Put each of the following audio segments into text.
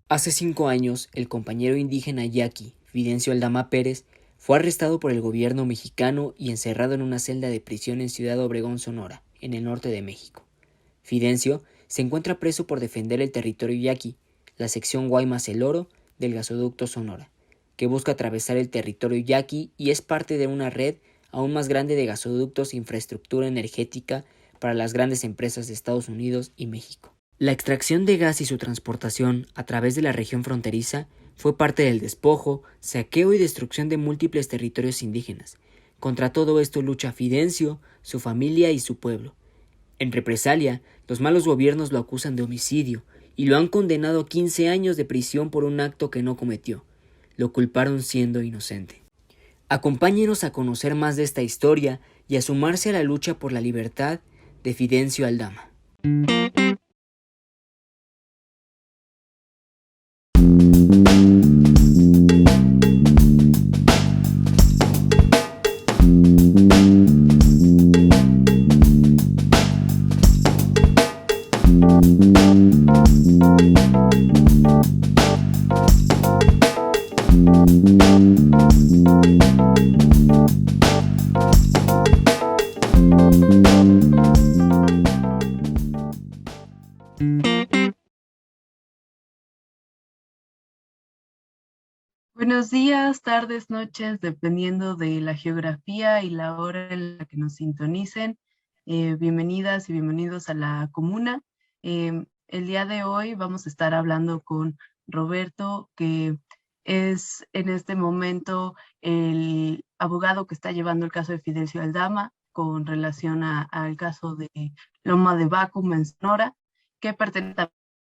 Hace 5 años, el compañero indígena yaqui, Fidencio Aldama Pérez, fue arrestado por el gobierno mexicano y encerrado en una celda de prisión en Ciudad Obregón, Sonora, en el norte de México. Fidencio se encuentra preso por defender el territorio yaqui, la sección Guaymas-El Oro del gasoducto Sonora, que busca atravesar el territorio yaqui y es parte de una red aún más grande de gasoductos e infraestructura energética para las grandes empresas de Estados Unidos y México. La extracción de gas y su transportación a través de la región fronteriza fue parte del despojo, saqueo y destrucción de múltiples territorios indígenas. Contra todo esto lucha Fidencio, su familia y su pueblo. En represalia, los malos gobiernos lo acusan de homicidio y lo han condenado a 15 años de prisión por un acto que no cometió. Lo culparon siendo inocente. Acompáñenos a conocer más de esta historia y a sumarse a la lucha por la libertad de Fidencio Aldama. Buenos días, tardes, noches, dependiendo de la geografía y la hora en la que nos sintonicen. Bienvenidas y bienvenidos a la comuna. El día de hoy vamos a estar hablando con Roberto, que es en este momento el abogado que está llevando el caso de Fidencio Aldama con relación al caso de Loma de Bacum en Sonora, que pertenece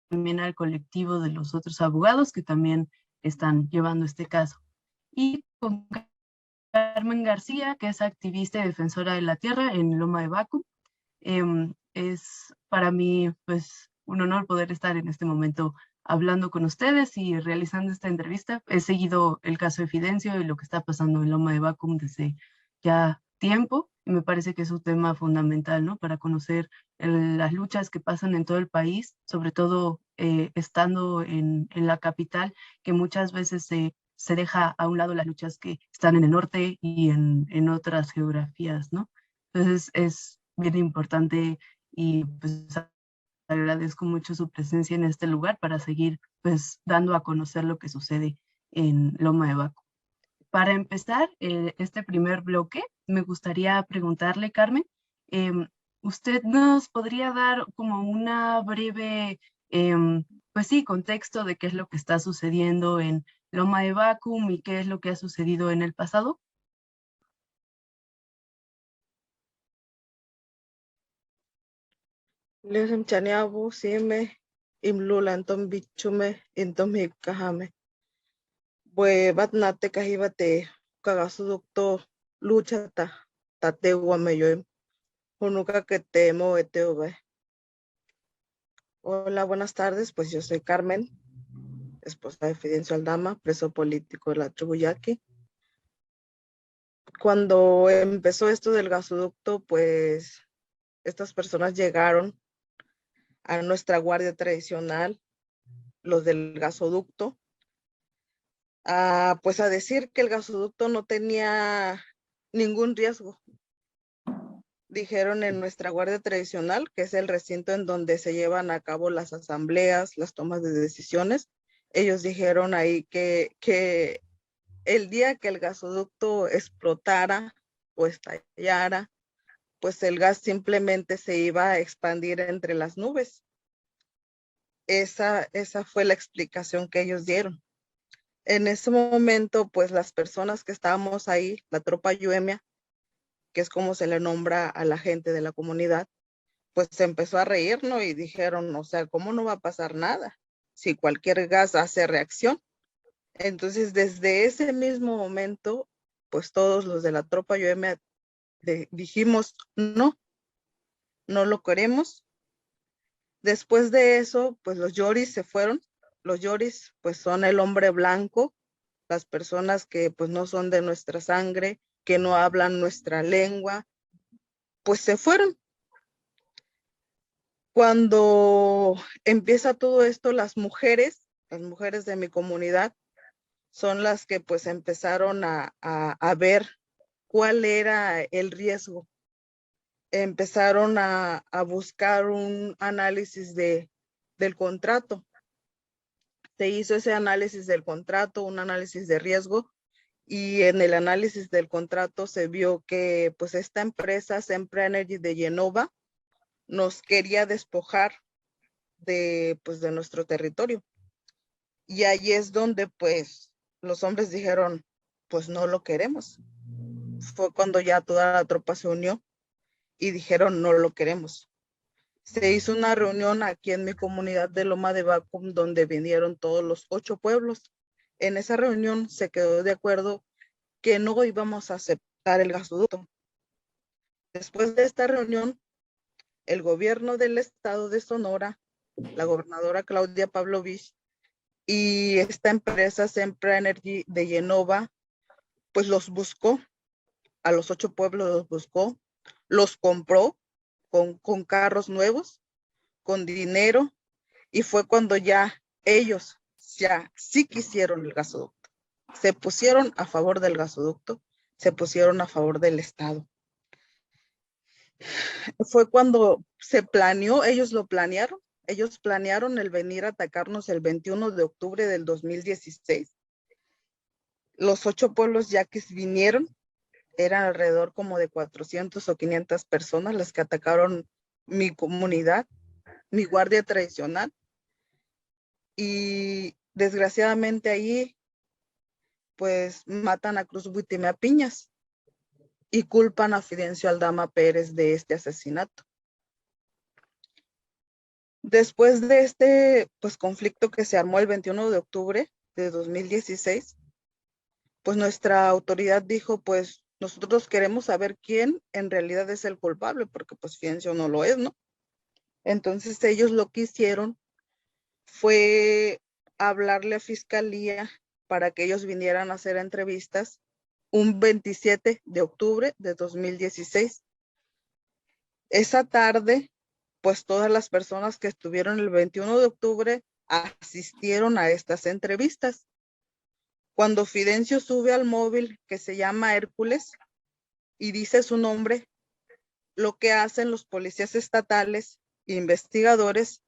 también al colectivo de los otros abogados que también están llevando este caso. Y con Carmen García, que es activista y defensora de la tierra en Loma de Bacum. Es para mí pues un honor poder estar en este momento hablando con ustedes y realizando esta entrevista. He seguido el caso de Fidencio y lo que está pasando en Loma de Bacum desde ya tiempo y me parece que es un tema fundamental, ¿no? Para conocer las luchas que pasan en todo el país, sobre todo estando en la capital, que muchas veces se deja a un lado las luchas que están en el norte y en otras geografías, ¿no? Entonces es bien importante y pues agradezco mucho su presencia en este lugar para seguir pues dando a conocer lo que sucede en Loma de Baco. Para empezar este primer bloque, me gustaría preguntarle, Carmen, ¿usted nos podría dar como una breve, pues sí, contexto de qué es lo que está sucediendo en Loma de Bacum y qué es lo que ha sucedido en el pasado? Lesem chaniabu sime imlula entom bichume entom hipkahame. Bue batnate kahibate kagasudukto lucha tate guameyoem. Junuka que temo eteube. Hola, buenas tardes. Pues yo soy Carmen, esposa de Fidencio Aldama, preso político de la tribu Yaqui. Cuando empezó esto del gasoducto, pues estas personas llegaron a nuestra guardia tradicional, los del gasoducto, pues a decir que el gasoducto no tenía ningún riesgo. Dijeron en nuestra guardia tradicional, que es el recinto en donde se llevan a cabo las asambleas, las tomas de decisiones, ellos dijeron ahí que el día que el gasoducto explotara o estallara, pues el gas simplemente se iba a expandir entre las nubes. Esa fue la explicación que ellos dieron. En ese momento, pues las personas que estábamos ahí, la tropa Yuemia, que es como se le nombra a la gente de la comunidad, pues se empezó a reír, ¿no? Y dijeron, o sea, ¿cómo no va a pasar nada si cualquier gas hace reacción? Entonces, desde ese mismo momento, pues todos los de la tropa Yuemia dijimos, no lo queremos. Después de eso, pues los yoris se fueron. Los yoris, pues son el hombre blanco, las personas que pues no son de nuestra sangre, que no hablan nuestra lengua, pues se fueron. Cuando empieza todo esto, las mujeres de mi comunidad, son las que pues empezaron a ver cuál era el riesgo. Empezaron a buscar un análisis del contrato. Se hizo ese análisis del contrato, un análisis de riesgo, y en el análisis del contrato se vio que pues esta empresa, Sempra Energy de Yenova, nos quería despojar pues, de nuestro territorio. Y ahí es donde pues los hombres dijeron, pues no lo queremos. Fue cuando ya toda la tropa se unió y dijeron, no lo queremos. Se hizo una reunión aquí en mi comunidad de Loma de Bacum, donde vinieron todos los 8 pueblos. En esa reunión se quedó de acuerdo que no íbamos a aceptar el gasoducto. Después de esta reunión, el gobierno del estado de Sonora, la gobernadora Claudia Pavlovich y esta empresa Sempra Energy de Yenova, pues los buscó, a los 8 pueblos los buscó, los compró con carros nuevos, con dinero, y fue cuando ya ellos ya sí quisieron el gasoducto. Se pusieron a favor del gasoducto, se pusieron a favor del estado. Fue cuando se planeó, ellos planearon el venir a atacarnos el 21 de octubre del 2016. Los 8 pueblos yaquis vinieron, eran alrededor como de 400 o 500 personas las que atacaron mi comunidad, mi guardia tradicional, y desgraciadamente ahí pues matan a Cruz Buitimea Piñas y culpan a Fidencio Aldama Pérez de este asesinato. Después de este pues conflicto que se armó el 21 de octubre de 2016, pues nuestra autoridad dijo, pues nosotros queremos saber quién en realidad es el culpable, porque pues Fidencio no lo es, ¿no? Entonces ellos lo que hicieron fue hablarle a Fiscalía para que ellos vinieran a hacer entrevistas un 27 de octubre de 2016. Esa tarde, pues todas las personas que estuvieron el 21 de octubre asistieron a estas entrevistas. Cuando Fidencio sube al móvil que se llama Hércules y dice su nombre, lo que hacen los policías estatales, investigadores,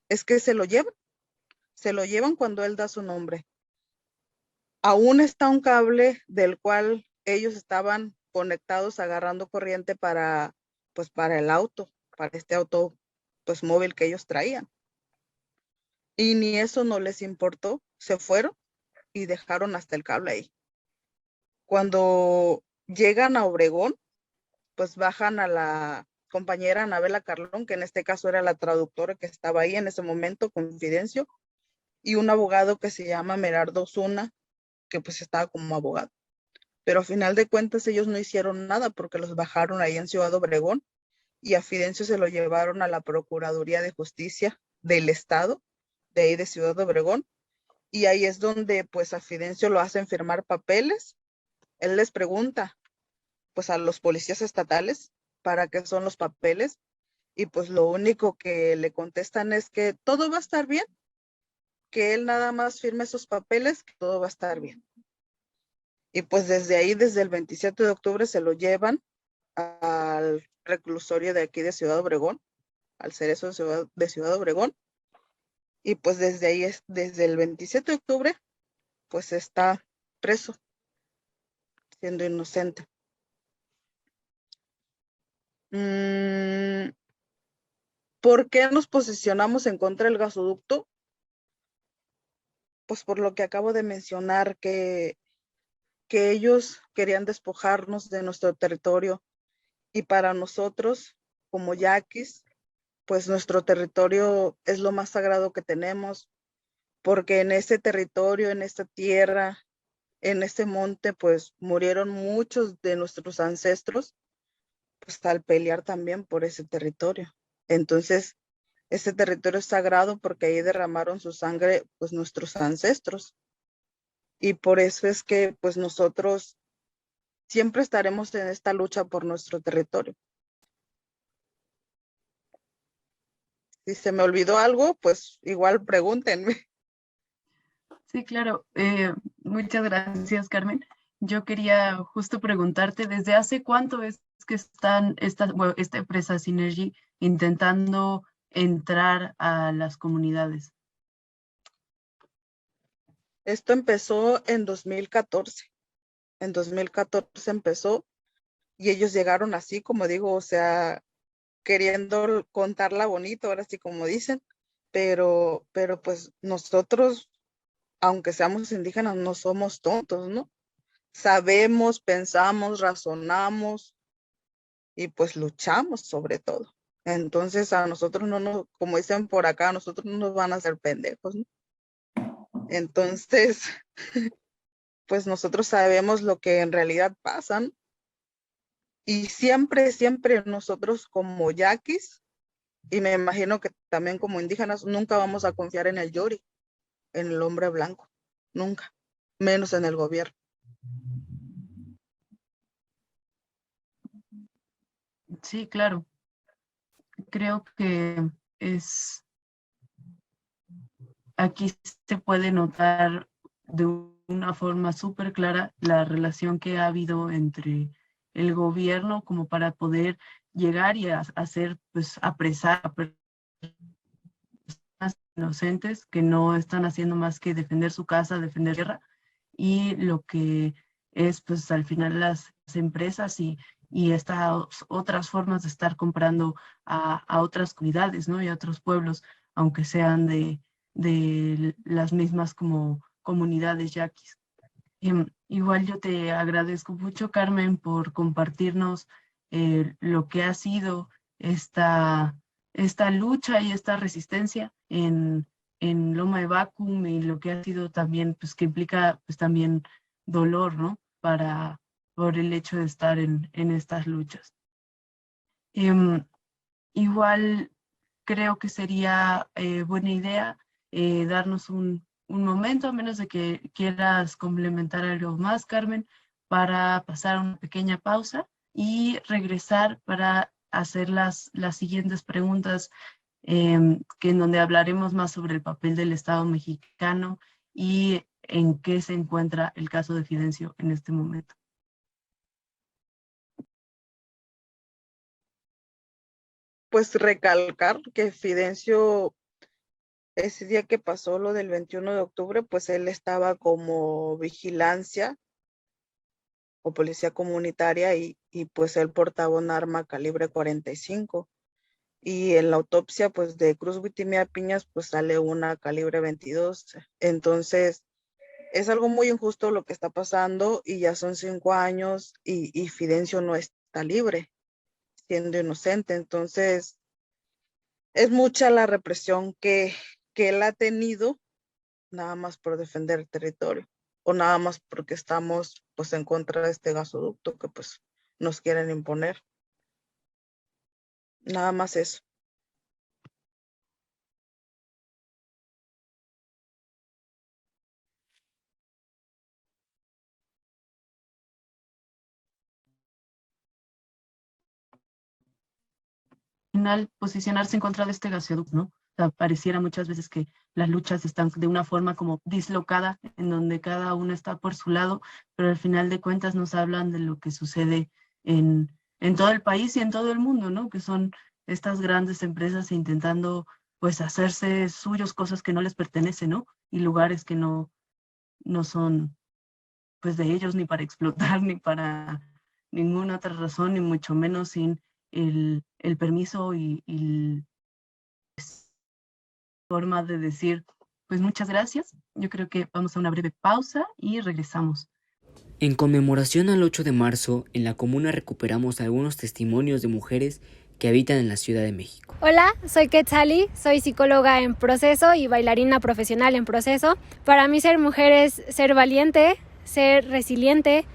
es que se lo llevan cuando él da su nombre. Aún está un cable del cual ellos estaban conectados agarrando corriente para el auto, para este auto pues móvil que ellos traían. Y ni eso no les importó, se fueron y dejaron hasta el cable ahí. Cuando llegan a Obregón, pues bajan a la compañera Anabela Carlón, que en este caso era la traductora que estaba ahí en ese momento con Fidencio, y un abogado que se llama Merardo Osuna, que pues estaba como abogado. Pero a final de cuentas ellos no hicieron nada porque los bajaron ahí en Ciudad Obregón y a Fidencio se lo llevaron a la Procuraduría de Justicia del Estado, de ahí de Ciudad Obregón, y ahí es donde pues a Fidencio lo hacen firmar papeles. Él les pregunta pues a los policías estatales para qué son los papeles, y pues lo único que le contestan es que todo va a estar bien, que él nada más firme esos papeles, que todo va a estar bien. Y pues desde ahí, desde el 27 de octubre, se lo llevan al reclusorio de aquí de Ciudad Obregón, al Cerezo de Ciudad Obregón. Y pues desde ahí, desde el 27 de octubre, pues está preso, siendo inocente. ¿Por qué nos posicionamos en contra del gasoducto? Pues por lo que acabo de mencionar, que ellos querían despojarnos de nuestro territorio, y para nosotros, como yaquis, pues nuestro territorio es lo más sagrado que tenemos, porque en ese territorio, en esta tierra, en este monte, pues murieron muchos de nuestros ancestros, pues al pelear también por ese territorio. Entonces, ese territorio es sagrado porque ahí derramaron su sangre, pues nuestros ancestros. Y por eso es que, pues nosotros siempre estaremos en esta lucha por nuestro territorio. Si se me olvidó algo, pues igual pregúntenme. Sí, claro. Muchas gracias, Carmen. Yo quería justo preguntarte, ¿desde hace cuánto es que esta empresa Synergy intentando entrar a las comunidades? Esto empezó en 2014. En 2014 empezó y ellos llegaron así, como digo, o sea, queriendo contarla bonito, ahora sí como dicen, pero pues nosotros, aunque seamos indígenas, no somos tontos, ¿no? Sabemos, pensamos, razonamos y pues luchamos sobre todo. Entonces a nosotros no nos, como dicen por acá, a nosotros no nos van a hacer pendejos, ¿no? Entonces, pues nosotros sabemos lo que en realidad pasa, ¿no? Y siempre, siempre nosotros como yaquis, y me imagino que también como indígenas, nunca vamos a confiar en el Yori, en el hombre blanco, nunca, menos en el gobierno. Sí, claro. Creo que aquí se puede notar de una forma súper clara la relación que ha habido entre el gobierno como para poder llegar y hacer, pues, apresar a personas inocentes que no están haciendo más que defender su casa, defender tierra, y lo que es, pues, al final las empresas y estas otras formas de estar comprando a otras comunidades, ¿no? Y a otros pueblos, aunque sean de las mismas como comunidades yaquis. Igual yo te agradezco mucho, Carmen, por compartirnos lo que ha sido esta, esta lucha y esta resistencia en Loma de Bacum, y lo que ha sido también, pues que implica pues también dolor, ¿no? Por el hecho de estar en estas luchas. Igual creo que sería buena idea darnos un momento, a menos de que quieras complementar algo más, Carmen, para pasar una pequeña pausa y regresar para hacer las siguientes preguntas, que en donde hablaremos más sobre el papel del Estado mexicano y en qué se encuentra el caso de Fidencio en este momento. Pues recalcar que Fidencio, ese día que pasó lo del 21 de octubre, pues él estaba como vigilancia o policía comunitaria y pues él portaba un arma calibre 45. Y en la autopsia pues de Cruz Witimea Piñas pues sale una calibre 22. Entonces es algo muy injusto lo que está pasando y ya son 5 años y Fidencio no está libre, siendo inocente. Entonces es mucha la represión que él ha tenido nada más por defender el territorio o nada más porque estamos pues en contra de este gasoducto que pues nos quieren imponer. Nada más eso. Final posicionarse en contra de este gasoducto, ¿no? O sea, pareciera muchas veces que las luchas están de una forma como dislocada, en donde cada uno está por su lado, pero al final de cuentas nos hablan de lo que sucede en todo el país y en todo el mundo, ¿no? Que son estas grandes empresas intentando, pues, hacerse suyos cosas que no les pertenecen, ¿no? Y lugares que no son, pues, de ellos, ni para explotar, ni para ninguna otra razón, ni mucho menos sin el permiso y forma de decir, pues muchas gracias. Yo creo que vamos a una breve pausa y regresamos. En conmemoración al 8 de marzo, en la comuna recuperamos algunos testimonios de mujeres que habitan en la Ciudad de México. Hola, soy Quetzali, soy psicóloga en proceso y bailarina profesional en proceso. Para mí ser mujer es ser valiente, ser resiliente,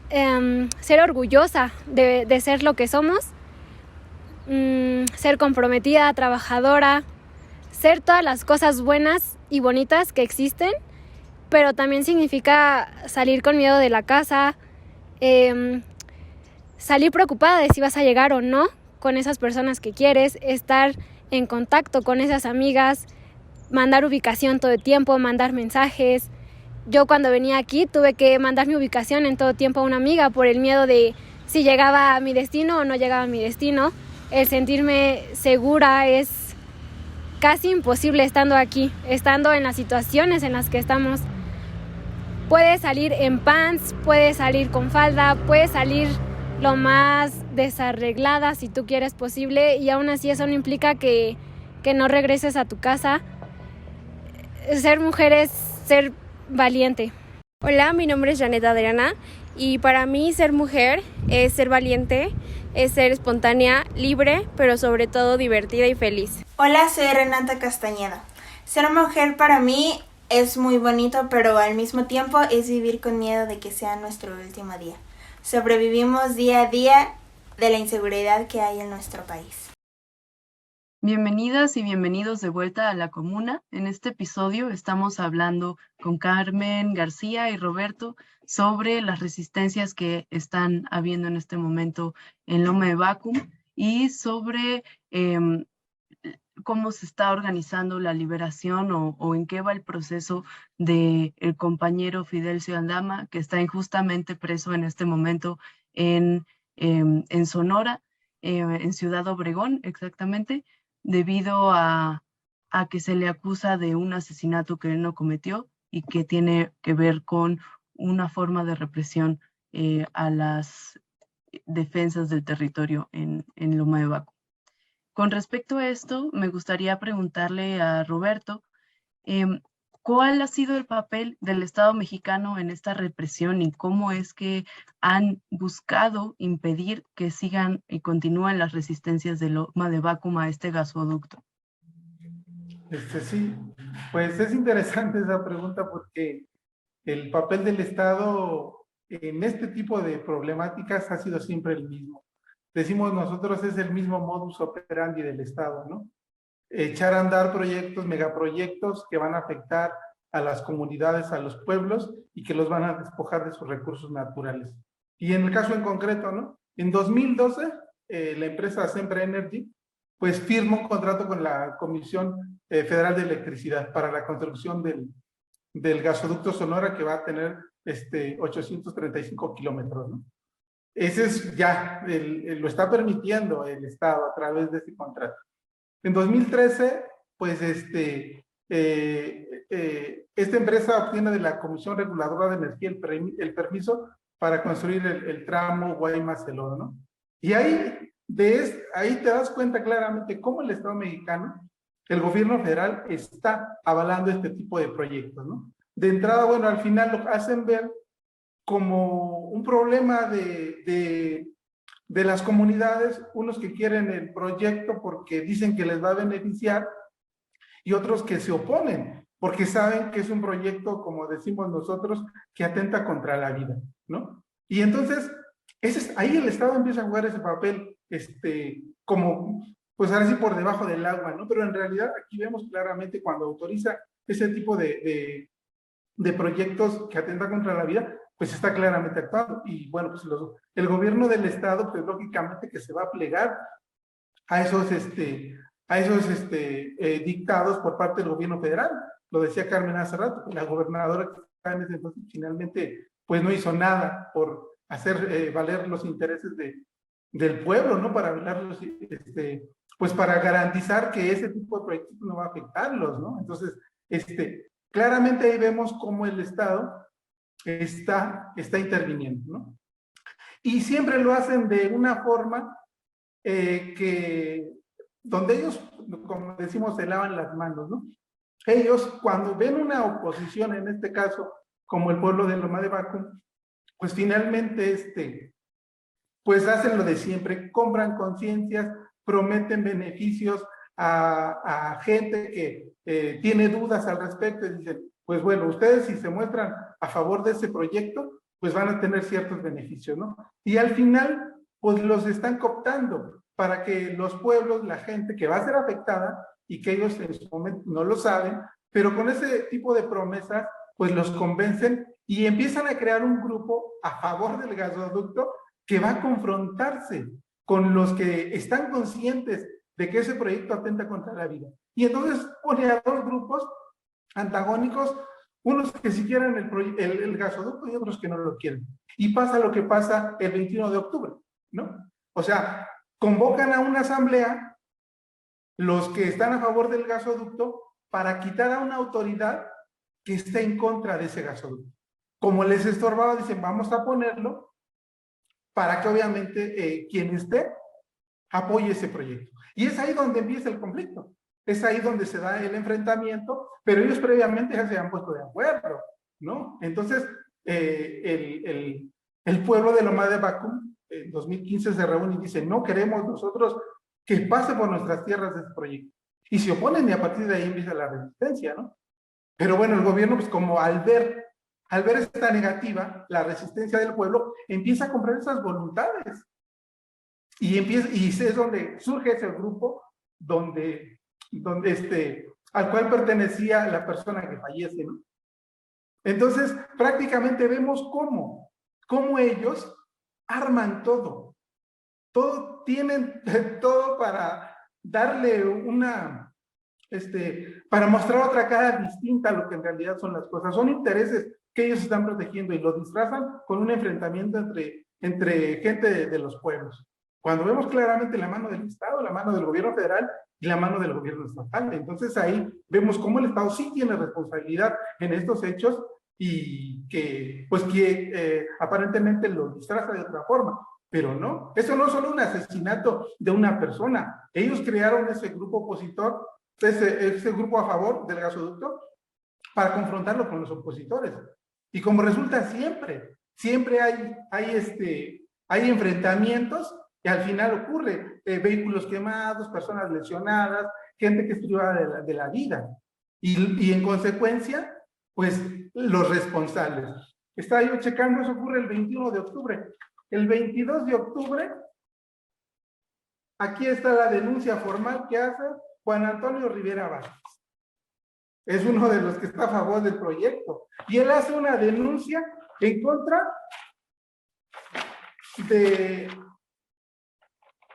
ser orgullosa de ser lo que somos, ser comprometida, trabajadora, ser todas las cosas buenas y bonitas que existen, pero también significa salir con miedo de la casa, salir preocupada de si vas a llegar o no con esas personas que quieres, estar en contacto con esas amigas, mandar ubicación todo el tiempo, mandar mensajes. Yo cuando venía aquí tuve que mandar mi ubicación en todo tiempo a una amiga por el miedo de si llegaba a mi destino o no llegaba a mi destino. El sentirme segura es casi imposible estando aquí, estando en las situaciones en las que estamos. Puedes salir en pants, puedes salir con falda, puedes salir lo más desarreglada si tú quieres posible, y aún así eso no implica que no regreses a tu casa. Ser mujer es ser valiente. Hola, mi nombre es Janet Adriana y para mí ser mujer es ser valiente, es ser espontánea, libre, pero sobre todo divertida y feliz. Hola, soy Renata Castañeda. Ser mujer para mí es muy bonito, pero al mismo tiempo es vivir con miedo de que sea nuestro último día. Sobrevivimos día a día de la inseguridad que hay en nuestro país. Bienvenidas y bienvenidos de vuelta a La Comuna. En este episodio estamos hablando con Carmen García y Roberto sobre las resistencias que están habiendo en este momento en Loma de Bacum y sobre cómo se está organizando la liberación o en qué va el proceso del compañero Fidelcio Aldama, que está injustamente preso en este momento en Sonora, en Ciudad Obregón exactamente, debido a que se le acusa de un asesinato que él no cometió y que tiene que ver con una forma de represión a las defensas del territorio en Loma de Bacum. Con respecto a esto, me gustaría preguntarle a Roberto, ¿cuál ha sido el papel del Estado mexicano en esta represión y cómo es que han buscado impedir que sigan y continúen las resistencias de Loma de Bacum a este gasoducto? Sí, pues es interesante esa pregunta porque el papel del Estado en este tipo de problemáticas ha sido siempre el mismo. Decimos nosotros, es el mismo modus operandi del Estado, ¿no? Echar a andar proyectos, megaproyectos que van a afectar a las comunidades, a los pueblos y que los van a despojar de sus recursos naturales. Y en el caso en concreto, ¿no? En 2012, la empresa Sempra Energy, pues firmó un contrato con la Comisión Federal de Electricidad para la construcción del gasoducto Sonora, que va a tener 835 kilómetros, ¿no? Ese es ya, lo está permitiendo el Estado a través de ese contrato. En 2013, pues esta empresa obtiene de la Comisión Reguladora de Energía el permiso para construir el tramo Guaymas-Celoro, ¿no? Y ahí te das cuenta claramente cómo el Estado mexicano, el gobierno federal, está avalando este tipo de proyectos, ¿no? De entrada, bueno, al final lo hacen ver como un problema de las comunidades, unos que quieren el proyecto porque dicen que les va a beneficiar y otros que se oponen porque saben que es un proyecto, como decimos nosotros, que atenta contra la vida, ¿no? Y entonces, ahí el Estado empieza a jugar ese papel, como, pues ahora sí por debajo del agua, ¿no? Pero en realidad aquí vemos claramente cuando autoriza ese tipo de proyectos que atentan contra la vida, pues está claramente actuado. Y bueno, pues el gobierno del Estado, pues lógicamente que se va a plegar a esos dictados por parte del gobierno federal. Lo decía Carmen hace rato, la gobernadora que está en ese entonces finalmente pues no hizo nada por hacer valer los intereses del pueblo, ¿no? Para velarlos, pues para garantizar que ese tipo de proyectos no va a afectarlos, ¿no? Entonces, claramente ahí vemos cómo el Estado está interviniendo, ¿no? Y siempre lo hacen de una forma donde ellos, como decimos, se lavan las manos, ¿no? Ellos, cuando ven una oposición, en este caso, como el pueblo de Loma de Bacum, pues finalmente, pues hacen lo de siempre, compran conciencias, prometen beneficios a gente que tiene dudas al respecto y dicen, pues bueno, ustedes si se muestran a favor de ese proyecto, pues van a tener ciertos beneficios, ¿no? Y al final, pues los están cooptando para que los pueblos, la gente que va a ser afectada y que ellos en su momento no lo saben, pero con ese tipo de promesas, pues los convencen y empiezan a crear un grupo a favor del gasoducto que va a confrontarse con los que están conscientes de que ese proyecto atenta contra la vida. Y entonces pone a dos grupos antagónicos, unos que sí quieren el gasoducto y otros que no lo quieren. Y pasa lo que pasa el 21 de octubre, ¿no? O sea, convocan a una asamblea los que están a favor del gasoducto para quitar a una autoridad que está en contra de ese gasoducto. Como les estorbaba, dicen, vamos a ponerlo para que obviamente quien esté apoye ese proyecto. Y es ahí donde empieza el conflicto. Es ahí donde se da el enfrentamiento, pero ellos previamente ya se han puesto de acuerdo, ¿no? Entonces, el pueblo de Loma de Bacum en 2015 se reúne y dice, no queremos nosotros que pase por nuestras tierras este proyecto. Y se oponen y a partir de ahí empieza la resistencia, ¿no? Pero bueno, el gobierno, pues como al ver esta negativa, la resistencia del pueblo, empieza a comprar esas voluntades. Y es donde surge ese grupo al cual pertenecía la persona que fallece, ¿no? Entonces, prácticamente vemos cómo ellos arman todo. Tienen todo para darle para mostrar otra cara distinta a lo que en realidad son las cosas. Son intereses que ellos están protegiendo y lo disfrazan con un enfrentamiento entre gente de los pueblos. Cuando vemos claramente la mano del Estado, la mano del gobierno federal y la mano del gobierno estatal. Entonces ahí vemos cómo el Estado sí tiene responsabilidad en estos hechos y que aparentemente lo disfraza de otra forma. Pero no, eso no es solo un asesinato de una persona. Ellos crearon ese grupo opositor, ese grupo a favor del gasoducto para confrontarlo con los opositores. Y como resulta siempre hay enfrentamientos y al final ocurre vehículos quemados, personas lesionadas, gente que es privada de la vida. Y en consecuencia, pues los responsables. Estaba yo checando, eso ocurre el 21 de octubre. El 22 de octubre, aquí está la denuncia formal que hace Juan Antonio Rivera Vázquez. Es uno de los que está a favor del proyecto. Y él hace una denuncia en contra de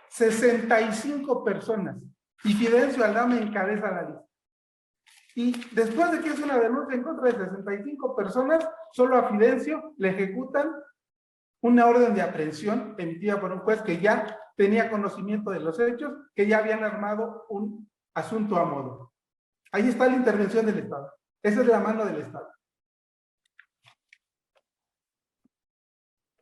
65 personas. Y Fidencio Aldama encabeza la lista. Y después de que es una denuncia en contra de 65 personas, solo a Fidencio le ejecutan una orden de aprehensión emitida por un juez que ya tenía conocimiento de los hechos, que ya habían armado un asunto a modo. Ahí está la intervención del Estado. Esa es la mano del Estado.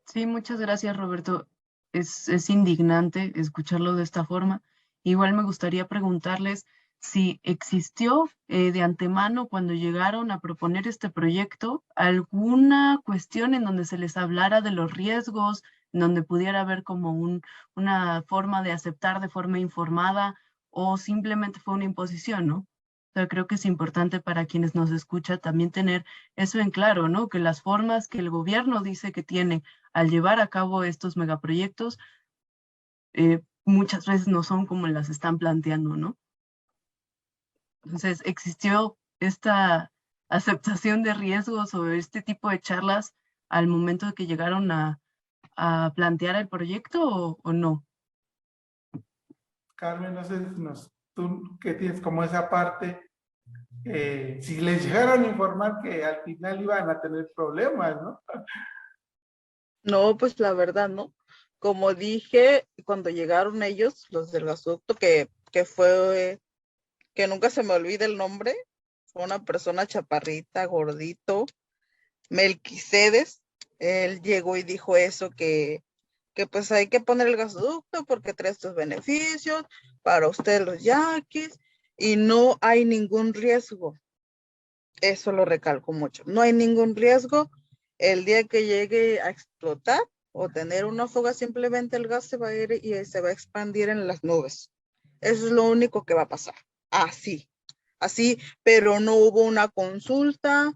Sí, muchas gracias, Roberto. Es indignante escucharlo de esta forma. Igual me gustaría preguntarles si existió de antemano cuando llegaron a proponer este proyecto alguna cuestión en donde se les hablara de los riesgos, en donde pudiera haber como una forma de aceptar de forma informada o simplemente fue una imposición, ¿no? O sea, creo que es importante para quienes nos escuchan también tener eso en claro, ¿no? Que las formas que el gobierno dice que tiene al llevar a cabo estos megaproyectos muchas veces no son como las están planteando, ¿no? Entonces, ¿existió esta aceptación de riesgos o este tipo de charlas al momento de que llegaron a plantear el proyecto o no? Carmen, no sé tú que tienes como esa parte, si les llegaron a informar que al final iban a tener problemas, ¿no? No, pues la verdad, ¿no? Como dije, cuando llegaron ellos, los del gasoducto, que fue, que nunca se me olvida el nombre, fue una persona chaparrita, gordito, Melquisedes, él llegó y dijo eso, que pues hay que poner el gasoducto porque trae estos beneficios para ustedes los yaquis y no hay ningún riesgo. Eso lo recalco mucho. No hay ningún riesgo. El día que llegue a explotar o tener una fuga, simplemente el gas se va a ir y se va a expandir en las nubes. Eso es lo único que va a pasar. Así, pero no hubo una consulta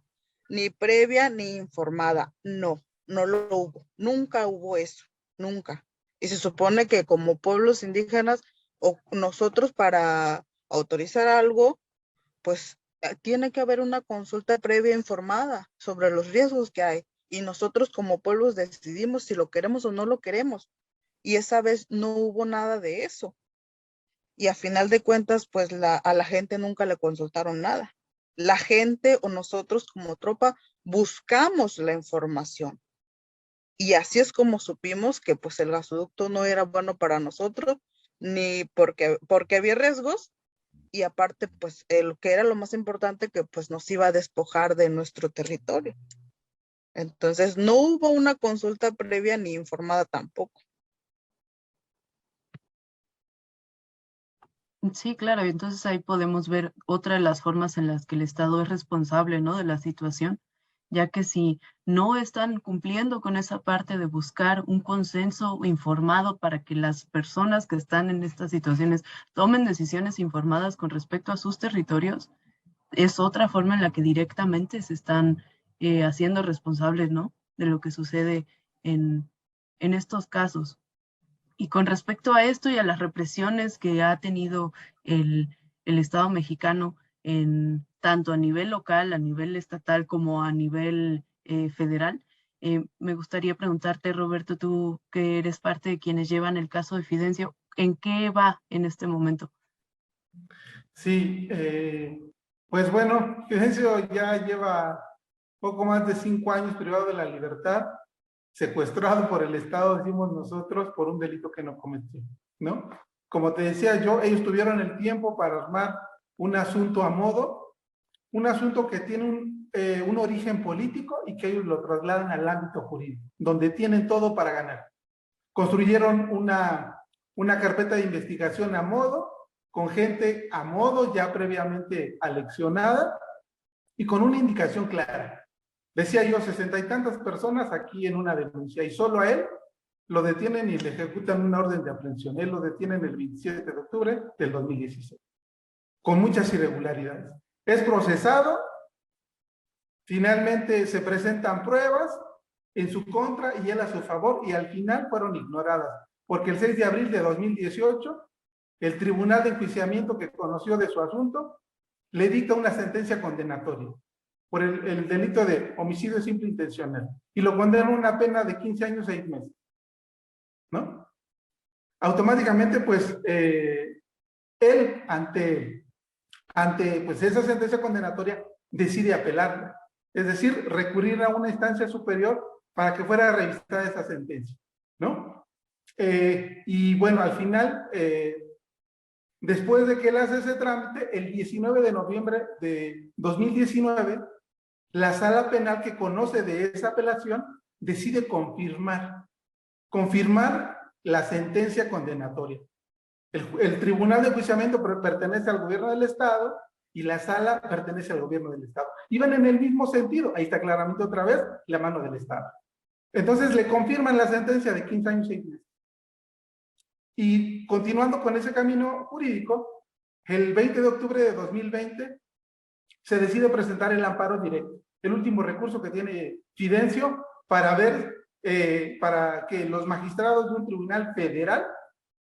ni previa ni informada. No lo hubo. Nunca hubo eso. Nunca. Y se supone que como pueblos indígenas o nosotros para autorizar algo, pues tiene que haber una consulta previa informada sobre los riesgos que hay. Y nosotros como pueblos decidimos si lo queremos o no lo queremos. Y esa vez no hubo nada de eso. y a final de cuentas, pues a la gente nunca le consultaron nada. La gente o nosotros como tropa buscamos la información. Y así es como supimos que pues el gasoducto no era bueno para nosotros, ni porque había riesgos, y aparte pues lo que era lo más importante, que pues nos iba a despojar de nuestro territorio. Entonces no hubo una consulta previa ni informada tampoco. Sí, claro, y entonces ahí podemos ver otra de las formas en las que el Estado es responsable, ¿no?, de la situación, ya que si no están cumpliendo con esa parte de buscar un consenso informado para que las personas que están en estas situaciones tomen decisiones informadas con respecto a sus territorios, es otra forma en la que directamente se están haciendo responsables, ¿no?, de lo que sucede en estos casos. Y con respecto a esto y a las represiones que ha tenido el Estado mexicano, tanto a nivel local, a nivel estatal, como a nivel federal, me gustaría preguntarte, Roberto, tú que eres parte de quienes llevan el caso de Fidencio, ¿en qué va en este momento? Sí, pues bueno, Fidencio ya lleva poco más de 5 años privado de la libertad, secuestrado por el Estado, decimos nosotros, por un delito que no cometió, ¿no? Como te decía yo, ellos tuvieron el tiempo para armar un asunto a modo, un asunto que tiene un origen político y que ellos lo trasladan al ámbito jurídico, donde tienen todo para ganar. Construyeron una carpeta de investigación a modo, con gente a modo ya previamente aleccionada y con una indicación clara. Decía yo, 60 y tantas personas aquí en una denuncia, y solo a él lo detienen y le ejecutan una orden de aprehensión. Él lo detienen el 27 de octubre del 2016, con muchas irregularidades. Es procesado, finalmente se presentan pruebas en su contra y él a su favor, y al final fueron ignoradas, porque el 6 de abril de 2018, el Tribunal de Enjuiciamiento, que conoció de su asunto, le dicta una sentencia condenatoria por el delito de homicidio simple intencional, y lo condena a una pena de 15 años, 6 meses, ¿no? Automáticamente, pues, él, ante pues, esa sentencia condenatoria, decide apelarla, es decir, recurrir a una instancia superior para que fuera revisada esa sentencia, ¿no? Y bueno, al final, después de que él hace ese trámite, el 19 de noviembre de 2019, la sala penal que conoce de esa apelación decide confirmar la sentencia condenatoria. El Tribunal de Enjuiciamiento pertenece al gobierno del Estado y la sala pertenece al gobierno del Estado. Iban en el mismo sentido, ahí está claramente otra vez la mano del Estado. Entonces le confirman la sentencia de 15 años, 6 meses. Y continuando con ese camino jurídico, el 20 de octubre de 2020 se decide presentar el amparo directo, el último recurso que tiene Fidencio para que los magistrados de un tribunal federal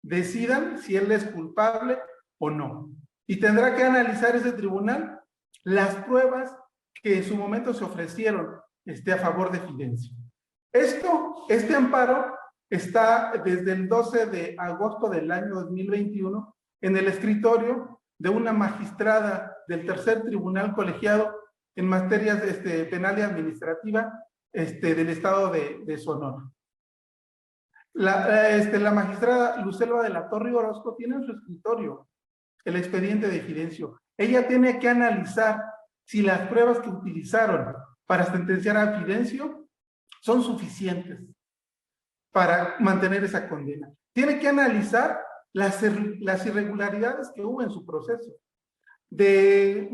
decidan si él es culpable o no. Y tendrá que analizar ese tribunal las pruebas que en su momento se ofrecieron a favor de Fidencio. Este amparo está desde el 12 de agosto del año 2021 en el escritorio de una magistrada del tercer tribunal colegiado en materias penal y administrativa del estado de Sonora. La magistrada Lucelva de la Torre Orozco tiene en su escritorio el expediente de Fidencio. Ella tiene que analizar si las pruebas que utilizaron para sentenciar a Fidencio son suficientes para mantener esa condena. Tiene que analizar las irregularidades que hubo en su proceso. De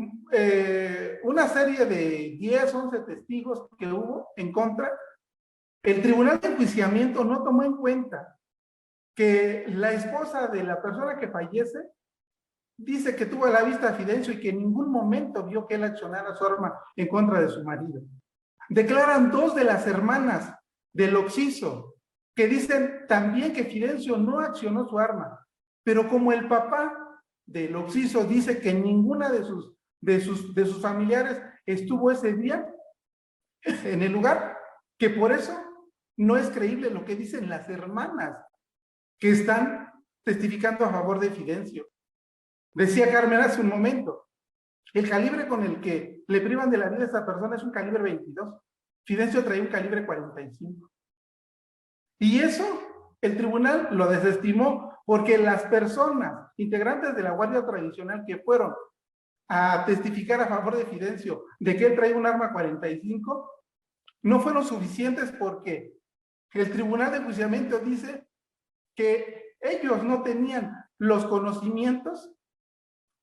una serie de 10, 11 testigos que hubo en contra, el Tribunal de Enjuiciamiento no tomó en cuenta que la esposa de la persona que fallece dice que tuvo a la vista a Fidencio y que en ningún momento vio que él accionara su arma en contra de su marido. Declaran 2 de las hermanas del occiso que dicen también que Fidencio no accionó su arma, pero como el papá del occiso dice que ninguna de sus familiares estuvo ese día en el lugar, que por eso no es creíble lo que dicen las hermanas que están testificando a favor de Fidencio. Decía Carmen hace un momento, el calibre con el que le privan de la vida a esa persona es un calibre 22. Fidencio traía un calibre 45. Y eso el tribunal lo desestimó porque las personas integrantes de la Guardia Tradicional que fueron a testificar a favor de Fidencio de que él traía un arma 45 no fueron suficientes porque el Tribunal de Enjuiciamiento dice que ellos no tenían los conocimientos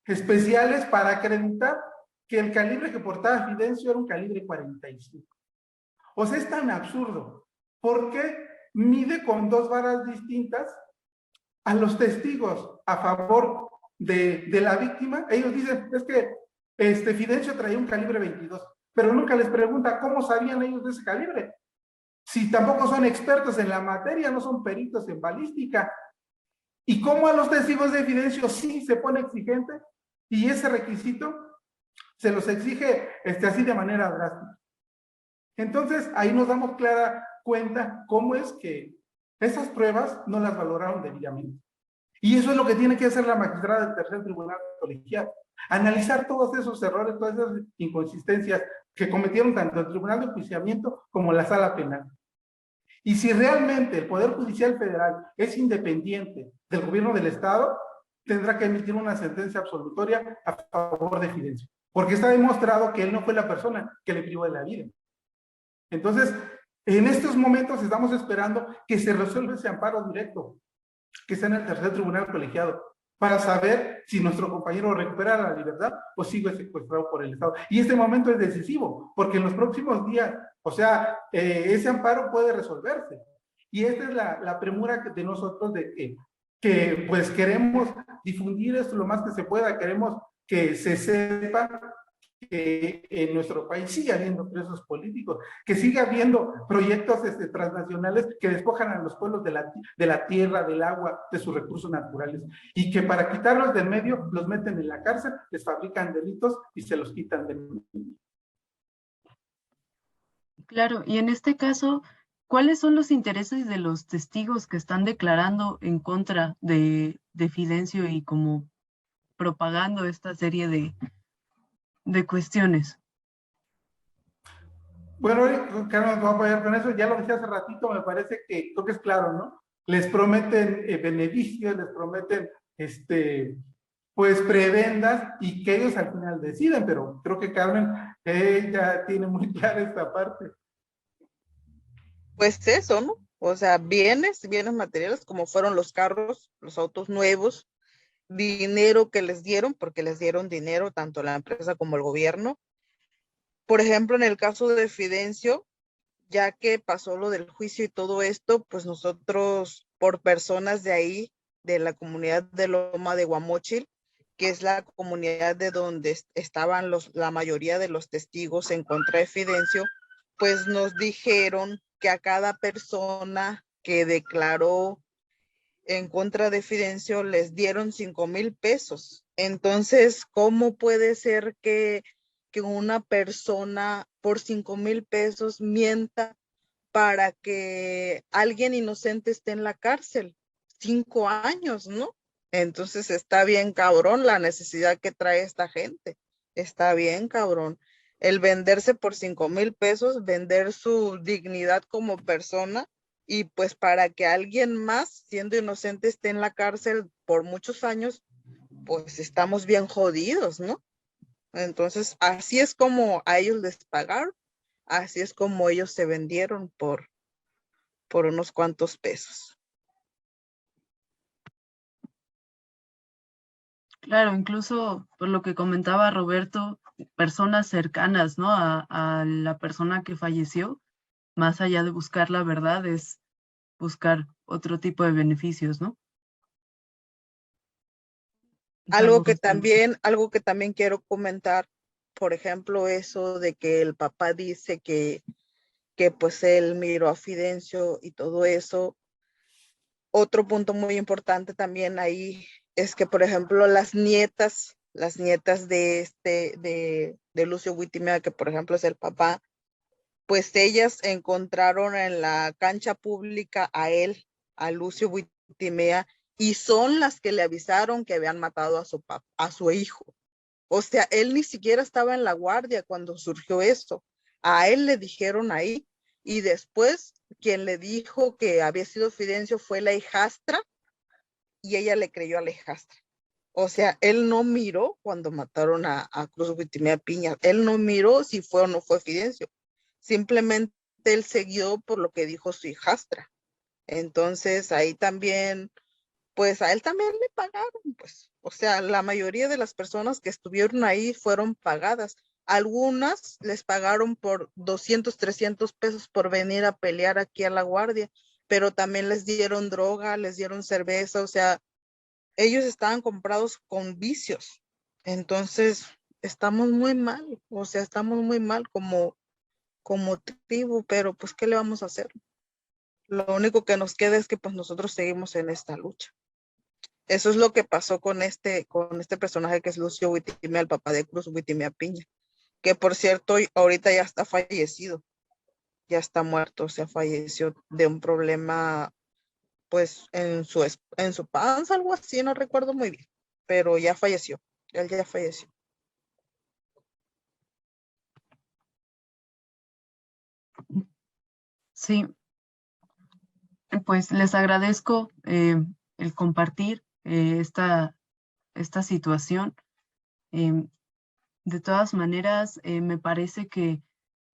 especiales para acreditar que el calibre que portaba Fidencio era un calibre 45. O sea, es tan absurdo. ¿Por qué mide con dos varas distintas a los testigos a favor de la víctima? Ellos dicen, es que Fidencio traía un calibre 22, pero nunca les pregunta cómo sabían ellos de ese calibre. Si tampoco son expertos en la materia, no son peritos en balística. ¿Y cómo a los testigos de Fidencio sí se pone exigente? Y ese requisito se los exige así de manera drástica. Entonces, ahí nos damos clara cuenta cómo es que esas pruebas no las valoraron debidamente. Y eso es lo que tiene que hacer la magistrada del tercer tribunal colegiado. Analizar todos esos errores, todas esas inconsistencias que cometieron tanto el tribunal de enjuiciamiento como la sala penal. Y si realmente el Poder Judicial Federal es independiente del gobierno del Estado, tendrá que emitir una sentencia absolutoria a favor de Fidencio. Porque está demostrado que él no fue la persona que le privó de la vida. Entonces, en estos momentos estamos esperando que se resuelva ese amparo directo que está en el tercer tribunal colegiado para saber si nuestro compañero recupera la libertad o sigue secuestrado por el Estado. Y este momento es decisivo, porque en los próximos días, o sea, ese amparo puede resolverse. Y esta es la premura de nosotros de que pues queremos difundir esto lo más que se pueda, queremos que se sepa que en nuestro país sigue habiendo presos políticos, que sigue habiendo proyectos transnacionales que despojan a los pueblos de la tierra, del agua, de sus recursos naturales, y que para quitarlos del medio los meten en la cárcel, les fabrican delitos y se los quitan del medio. Claro, y en este caso, ¿cuáles son los intereses de los testigos que están declarando en contra de Fidencio y como propagando esta serie de cuestiones? Bueno, Carlos nos va a apoyar con eso, ya lo decía hace ratito, me parece que creo que es claro, ¿no? Les prometen beneficios, les prometen pues prebendas y que ellos al final deciden, pero creo que Carmen ya tiene muy clara esta parte. Pues eso, ¿no? O sea, bienes materiales como fueron los carros, los autos nuevos, dinero que les dieron, porque les dieron dinero tanto la empresa como el gobierno. Por ejemplo, en el caso de Fidencio, ya que pasó lo del juicio y todo esto, pues nosotros, por personas de ahí, de la comunidad de Loma de Guamóchil, que es la comunidad de donde estaban la mayoría de los testigos en contra de Fidencio, pues nos dijeron que a cada persona que declaró en contra de Fidencio les dieron 5,000 pesos. Entonces, ¿cómo puede ser que una persona por 5,000 pesos mienta para que alguien inocente esté en la cárcel? 5 años, ¿no? Entonces está bien cabrón la necesidad que trae esta gente. Está bien cabrón. El venderse por 5,000 pesos, vender su dignidad como persona, y pues para que alguien más, siendo inocente, esté en la cárcel por muchos años, pues estamos bien jodidos, ¿no? Entonces, así es como a ellos les pagaron, así es como ellos se vendieron por unos cuantos pesos. Claro, incluso por lo que comentaba Roberto, personas cercanas, ¿no? a la persona que falleció, más allá de buscar la verdad, es buscar otro tipo de beneficios, ¿no? Algo que también quiero comentar, por ejemplo, eso de que el papá dice que pues él miró a Fidencio y todo eso. Otro punto muy importante también ahí es que, por ejemplo, las nietas de Lucio Wittimea, que por ejemplo es el papá, pues ellas encontraron en la cancha pública a él, a Lucio Wittimea, y son las que le avisaron que habían matado a su hijo. O sea, él ni siquiera estaba en la guardia cuando surgió esto. A él le dijeron ahí, y después quien le dijo que había sido Fidencio fue la hijastra, y ella le creyó a la hijastra. O sea, él no miró cuando mataron a Cruz Wittimea Piña. Él no miró si fue o no fue Fidencio. Simplemente él siguió por lo que dijo su hijastra. Entonces, ahí también, pues a él también le pagaron, pues. O sea, la mayoría de las personas que estuvieron ahí fueron pagadas. Algunas les pagaron por 200, 300 pesos por venir a pelear aquí a la guardia, pero también les dieron droga, les dieron cerveza, o sea, ellos estaban comprados con vicios. Entonces, estamos muy mal, o sea, estamos muy mal como tribu, pero pues, ¿qué le vamos a hacer? Lo único que nos queda es que pues nosotros seguimos en esta lucha. Eso es lo que pasó con este personaje que es Lucio Wittimea, el papá de Cruz Wittimea Piña, que por cierto, ahorita ya está fallecido, ya está muerto, o sea, falleció de un problema pues en su panza, algo así, no recuerdo muy bien, pero ya falleció, él ya falleció. Sí, pues les agradezco el compartir esta situación. De todas maneras, me parece que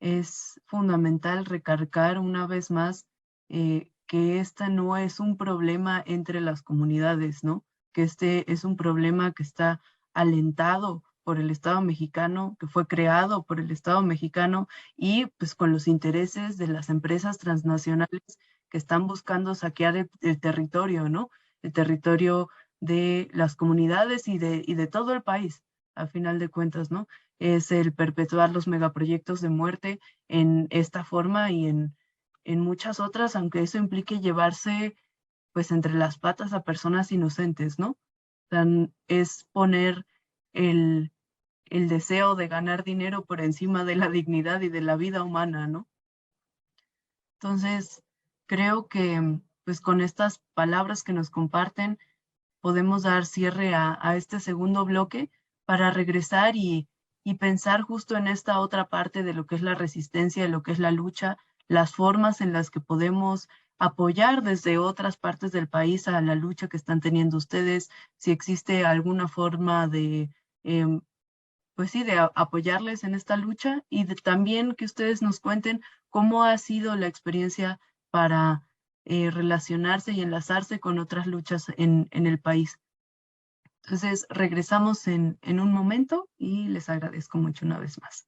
es fundamental recargar una vez más que este no es un problema entre las comunidades, ¿no? Que este es un problema que está alentado por el Estado mexicano, que fue creado por el Estado mexicano y pues con los intereses de las empresas transnacionales que están buscando saquear el territorio, ¿no? El territorio de las comunidades y de todo el país, a final de cuentas, ¿no? Es el perpetuar los megaproyectos de muerte en esta forma y en muchas otras, aunque eso implique llevarse pues entre las patas a personas inocentes, ¿no? O sea, es poner el deseo de ganar dinero por encima de la dignidad y de la vida humana, ¿no? Entonces, creo que pues con estas palabras que nos comparten podemos dar cierre a este segundo bloque para regresar y pensar justo en esta otra parte de lo que es la resistencia, de lo que es la lucha, las formas en las que podemos apoyar desde otras partes del país a la lucha que están teniendo ustedes, si existe alguna forma de, pues sí, de apoyarles en esta lucha y también que ustedes nos cuenten cómo ha sido la experiencia para relacionarse y enlazarse con otras luchas en el país. Entonces, regresamos en un momento y les agradezco mucho una vez más.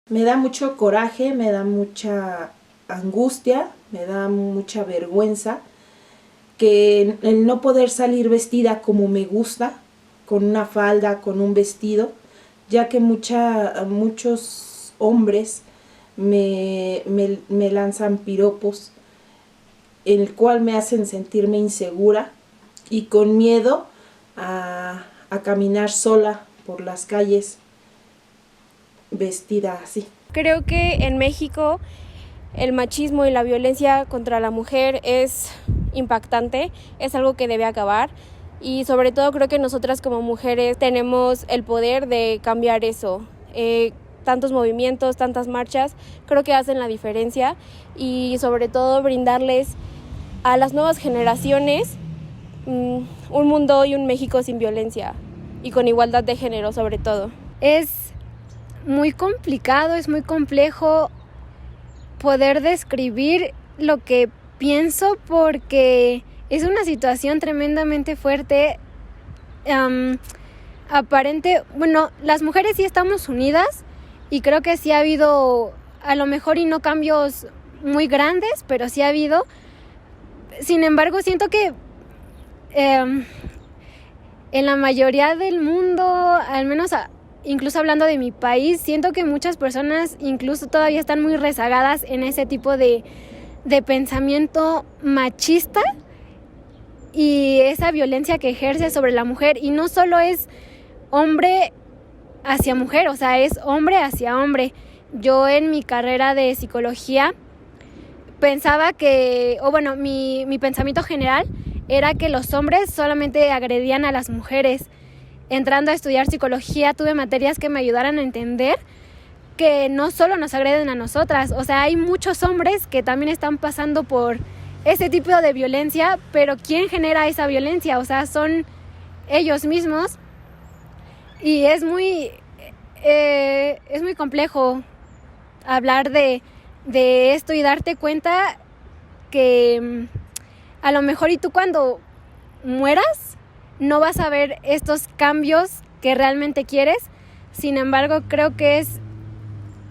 Me da mucho coraje, me da mucha angustia, me da mucha vergüenza que el no poder salir vestida como me gusta, con una falda, con un vestido, ya que muchos hombres me lanzan piropos, en el cual me hacen sentirme insegura y con miedo a caminar sola por las calles vestida así. Creo que en México el machismo y la violencia contra la mujer es impactante, es algo que debe acabar y sobre todo creo que nosotras como mujeres tenemos el poder de cambiar eso. Tantos movimientos, tantas marchas, creo que hacen la diferencia y sobre todo brindarles a las nuevas generaciones un mundo y un México sin violencia y con igualdad de género sobre todo. Es muy complicado, es muy complejo poder describir lo que pienso porque es una situación tremendamente fuerte. Bueno, las mujeres sí estamos unidas y creo que sí ha habido, a lo mejor y no cambios muy grandes, pero sí ha habido. Sin embargo, siento que en la mayoría del mundo, al menos incluso hablando de mi país, siento que muchas personas incluso todavía están muy rezagadas en ese tipo de pensamiento machista y esa violencia que ejerce sobre la mujer. Y no solo es hombre hacia mujer, o sea, es hombre hacia hombre. yo en mi carrera de psicología pensaba que, o bueno, mi pensamiento general era que los hombres solamente agredían a las mujeres. Entrando a estudiar psicología tuve materias que me ayudaran a entender que no solo nos agreden a nosotras, o sea, hay muchos hombres que también están pasando por ese tipo de violencia, pero ¿quién genera esa violencia? O sea, son ellos mismos y es muy complejo hablar de esto y darte cuenta que a lo mejor y tú cuando mueras no vas a ver estos cambios que realmente quieres. Sin embargo, creo que es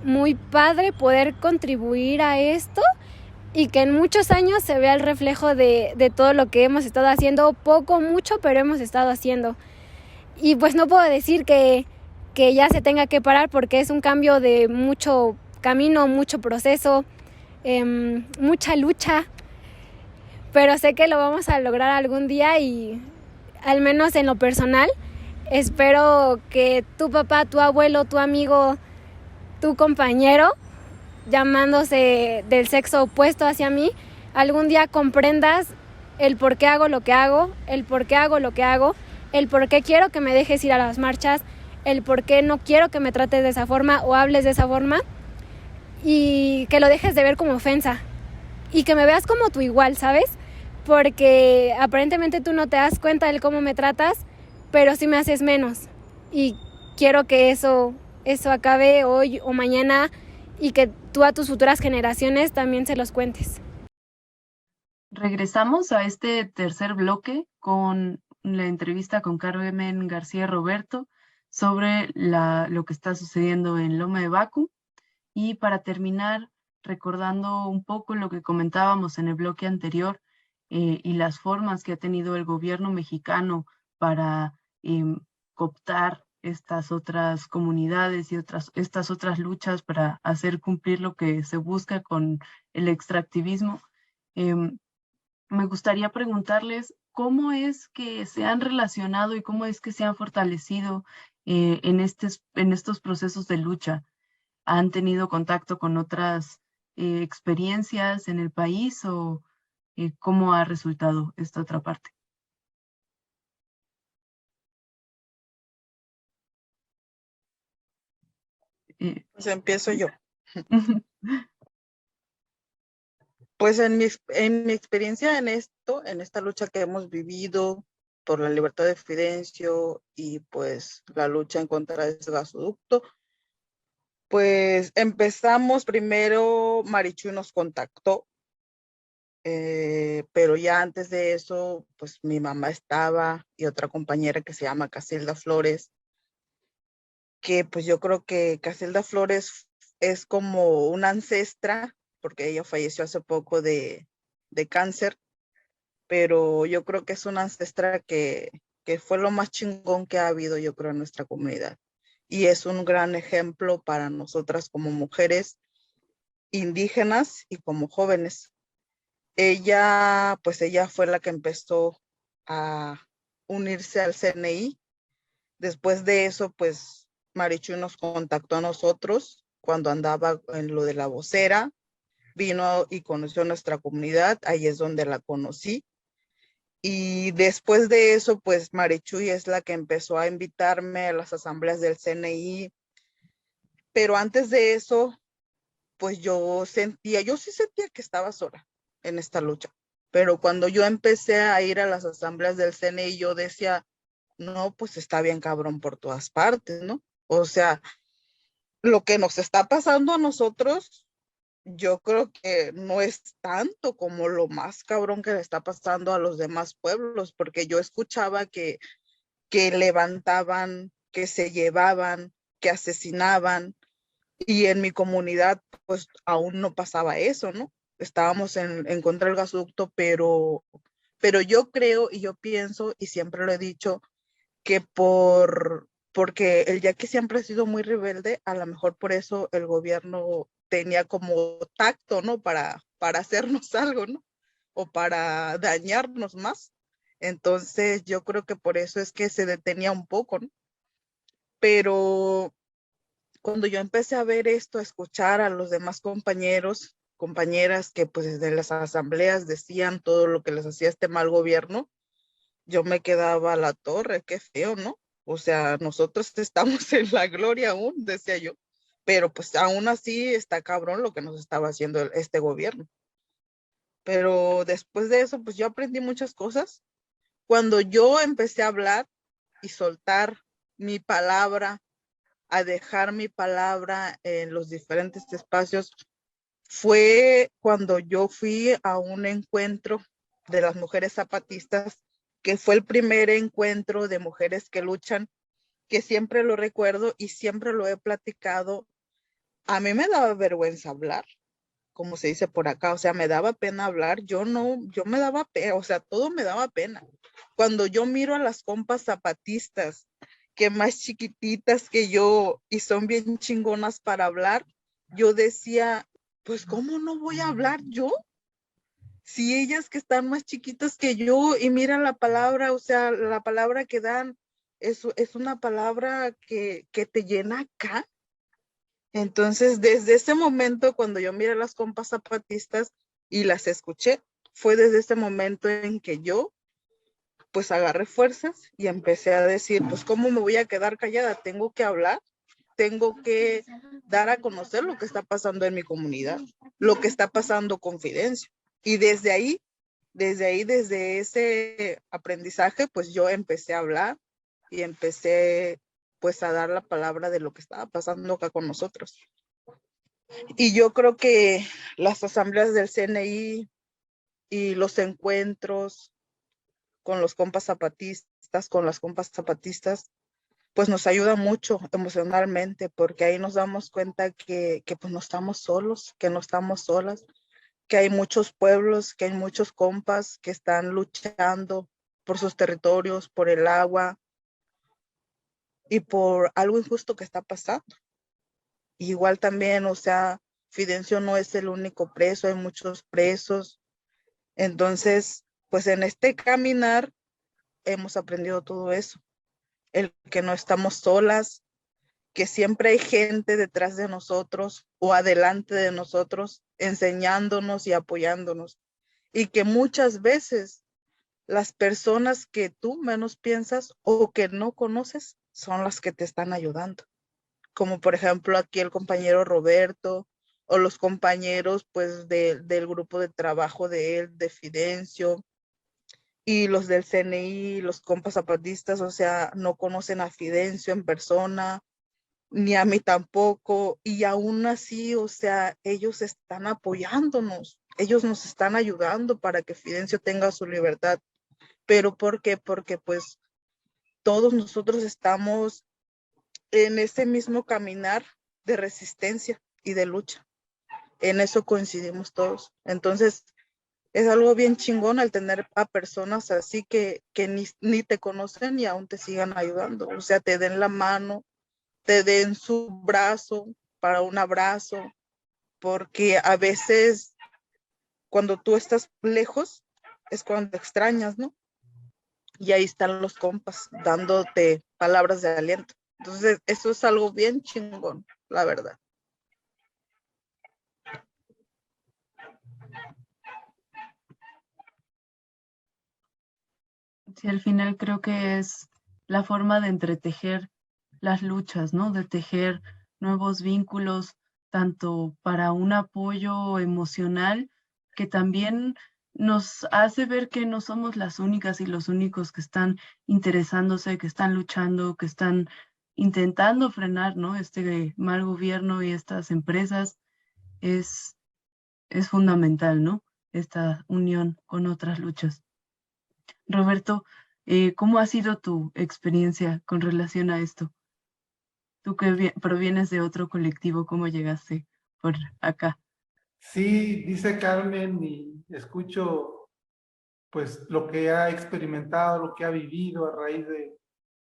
muy padre poder contribuir a esto y que en muchos años se vea el reflejo de todo lo que hemos estado haciendo, poco, mucho, pero hemos estado haciendo. Y pues no puedo decir que ya se tenga que parar porque es un cambio de mucho camino, mucho proceso, mucha lucha, pero sé que lo vamos a lograr algún día y al menos en lo personal espero que tu papá, tu abuelo, tu amigo, tu compañero, llamándose del sexo opuesto hacia mí, algún día comprendas el por qué hago lo que hago, el por qué hago lo que hago, el por qué quiero que me dejes ir a las marchas, el por qué no quiero que me trates de esa forma o hables de esa forma y que lo dejes de ver como ofensa y que me veas como tu igual, ¿sabes? Porque aparentemente tú no te das cuenta de cómo me tratas, pero sí me haces menos y quiero que eso acabe hoy o mañana y que tú a tus futuras generaciones también se los cuentes. Regresamos a este tercer bloque con la entrevista con Carmen García Roberto sobre lo que está sucediendo en Loma de Bacu. Y para terminar, recordando un poco lo que comentábamos en el bloque anterior y las formas que ha tenido el gobierno mexicano para cooptar estas otras comunidades y estas otras luchas para hacer cumplir lo que se busca con el extractivismo. Me gustaría preguntarles cómo es que se han relacionado y cómo es que se han fortalecido en estos procesos de lucha. ¿Han tenido contacto con otras experiencias en el país o cómo ha resultado esta otra parte? Pues empiezo yo. Pues en mi experiencia en esta lucha que hemos vivido por la libertad de Fidencio y pues la lucha en contra de ese gasoducto, pues empezamos primero, Marichuy nos contactó, pero ya antes de eso, pues mi mamá estaba y otra compañera que se llama Casilda Flores, que pues yo creo que Casilda Flores es como una ancestra, porque ella falleció hace poco de cáncer, pero yo creo que es una ancestra que fue lo más chingón que ha habido, yo creo, en nuestra comunidad. Y es un gran ejemplo para nosotras como mujeres indígenas y como jóvenes. Ella fue la que empezó a unirse al CNI. Después de eso, pues Marichuy nos contactó a nosotros cuando andaba en lo de la vocera, vino y conoció nuestra comunidad, ahí es donde la conocí. Y después de eso, pues Marichuy es la que empezó a invitarme a las asambleas del CNI. Pero antes de eso, pues yo sí sentía que estaba sola en esta lucha. Pero cuando yo empecé a ir a las asambleas del CNI, yo decía, no, pues está bien cabrón por todas partes, ¿no? O sea, lo que nos está pasando a nosotros, yo creo que no es tanto como lo más cabrón que le está pasando a los demás pueblos, porque yo escuchaba que levantaban, que se llevaban, que asesinaban, y en mi comunidad pues aún no pasaba eso, ¿no? Estábamos en contra del gasoducto, pero yo creo y yo pienso, y siempre lo he dicho, que porque el Yaqui siempre ha sido muy rebelde, a lo mejor por eso el gobierno tenía como tacto, ¿no? Para hacernos algo, ¿no? O para dañarnos más. Entonces yo creo que por eso es que se detenía un poco, ¿no? Pero cuando yo empecé a ver esto, a escuchar a los demás compañeros, compañeras que pues desde las asambleas decían todo lo que les hacía este mal gobierno, yo me quedaba a la torre, qué feo, ¿no? O sea, nosotros estamos en la gloria aún, decía yo, pero pues aún así está cabrón lo que nos estaba haciendo este gobierno. Pero después de eso, pues yo aprendí muchas cosas. Cuando yo empecé a hablar y soltar mi palabra, a dejar mi palabra en los diferentes espacios, fue cuando yo fui a un encuentro de las mujeres zapatistas, que fue el primer encuentro de mujeres que luchan, que siempre lo recuerdo y siempre lo he platicado. A mí me daba vergüenza hablar, como se dice por acá, o sea, me daba pena hablar, yo me daba pena, o sea, todo me daba pena. Cuando yo miro a las compas zapatistas, que más chiquititas que yo y son bien chingonas para hablar, yo decía, pues, ¿cómo no voy a hablar yo? Si ellas que están más chiquitas que yo y miran la palabra, o sea, la palabra que dan es una palabra que te llena acá. Entonces, desde ese momento, cuando yo miré a las compas zapatistas y las escuché, fue desde ese momento en que yo, pues, agarré fuerzas y empecé a decir, pues, ¿cómo me voy a quedar callada? Tengo que hablar, tengo que dar a conocer lo que está pasando en mi comunidad, lo que está pasando con Fidencio. Y desde ese aprendizaje, pues, yo empecé a hablar y empecé, pues, a dar la palabra de lo que estaba pasando acá con nosotros. Y yo creo que las asambleas del CNI y los encuentros con los compas zapatistas, con las compas zapatistas, pues nos ayuda mucho emocionalmente, porque ahí nos damos cuenta que pues no estamos solos, que no estamos solas, que hay muchos pueblos, que hay muchos compas que están luchando por sus territorios, por el agua y por algo injusto que está pasando. Igual también, o sea, Fidencio no es el único preso, hay muchos presos. Entonces, pues en este caminar hemos aprendido todo eso. El que no estamos solas, que siempre hay gente detrás de nosotros o adelante de nosotros enseñándonos y apoyándonos. Y que muchas veces las personas que tú menos piensas o que no conoces son las que te están ayudando. Como por ejemplo aquí el compañero Roberto o los compañeros pues del grupo de trabajo de él, de Fidencio, y los del CNI, los compas zapatistas, o sea, no conocen a Fidencio en persona, ni a mí tampoco, y aún así, o sea, ellos están apoyándonos, ellos nos están ayudando para que Fidencio tenga su libertad. ¿Pero por qué? Porque pues todos nosotros estamos en ese mismo caminar de resistencia y de lucha. En eso coincidimos todos. Entonces, es algo bien chingón al tener a personas así que ni te conocen y aún te sigan ayudando. O sea, te den la mano, te den su brazo para un abrazo, porque a veces cuando tú estás lejos es cuando te extrañas, ¿no? Y ahí están los compas dándote palabras de aliento. Entonces, eso es algo bien chingón, la verdad. Sí, al final creo que es la forma de entretejer las luchas, ¿no? De tejer nuevos vínculos, tanto para un apoyo emocional, que también nos hace ver que no somos las únicas y los únicos que están interesándose, que están luchando, que están intentando frenar, ¿no? Este mal gobierno y estas empresas es fundamental, ¿no? Esta unión con otras luchas. Roberto, ¿cómo ha sido tu experiencia con relación a esto? Tú que provienes de otro colectivo, ¿cómo llegaste por acá? Sí, dice Carmen y escucho pues lo que ha experimentado, lo que ha vivido a raíz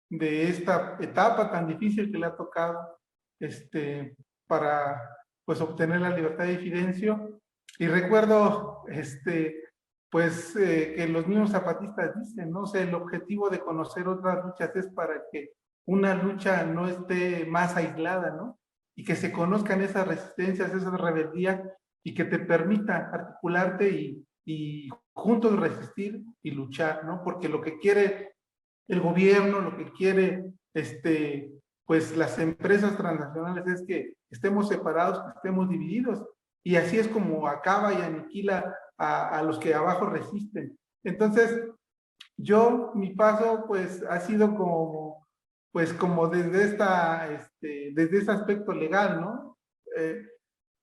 de esta etapa tan difícil que le ha tocado para pues obtener la libertad de Fidencio. Y recuerdo pues que los mismos zapatistas dicen, ¿no? O sea, el objetivo de conocer otras luchas es para que una lucha no esté más aislada, ¿no? y que se conozcan esas resistencias, esas rebeldías, y que te permita articularte y juntos resistir y luchar, ¿no? Porque lo que quiere el gobierno, lo que quiere pues las empresas transnacionales es que estemos separados, que estemos divididos, y así es como acaba y aniquila a los que abajo resisten. Entonces, mi paso pues ha sido como desde desde este aspecto legal, ¿no?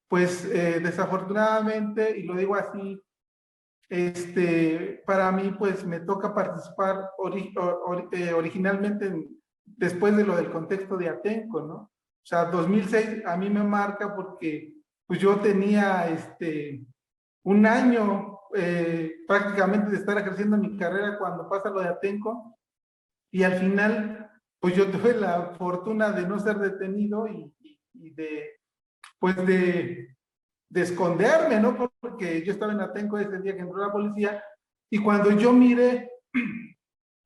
Desafortunadamente, y lo digo así, para mí pues me toca participar originalmente después de lo del contexto de Atenco, ¿no? O sea, 2006 a mí me marca porque pues yo tenía un año prácticamente de estar ejerciendo mi carrera cuando pasa lo de Atenco, y al final pues yo tuve la fortuna de no ser detenido y de esconderme, ¿no? Porque yo estaba en Atenco ese día que entró la policía, y cuando yo miré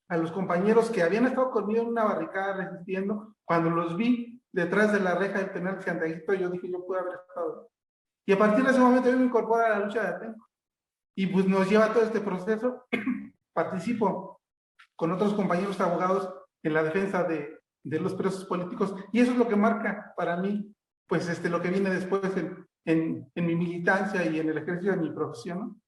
a los compañeros que habían estado conmigo en una barricada resistiendo, cuando los vi detrás de la reja del penal de Santiaguito, yo dije, yo pude haber estado. Y a partir de ese momento yo me incorporo a la lucha de Atenco, y pues nos lleva todo este proceso. Participo con otros compañeros abogados en la defensa de los presos políticos, y eso es lo que marca para mí, pues lo que viene después en mi militancia y en el ejercicio de mi profesión, ¿no?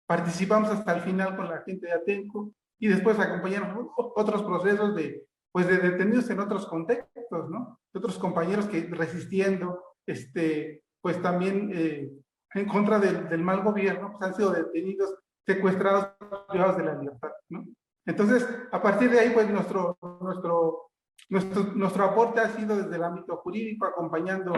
Participamos hasta el final con la gente de Atenco, y después acompañamos otros procesos de detenidos en otros contextos, ¿no? De otros compañeros que resistiendo, pues también en contra del mal gobierno, pues han sido detenidos, secuestrados, privados de la libertad, ¿no? Entonces, a partir de ahí, pues nuestro aporte ha sido desde el ámbito jurídico, acompañando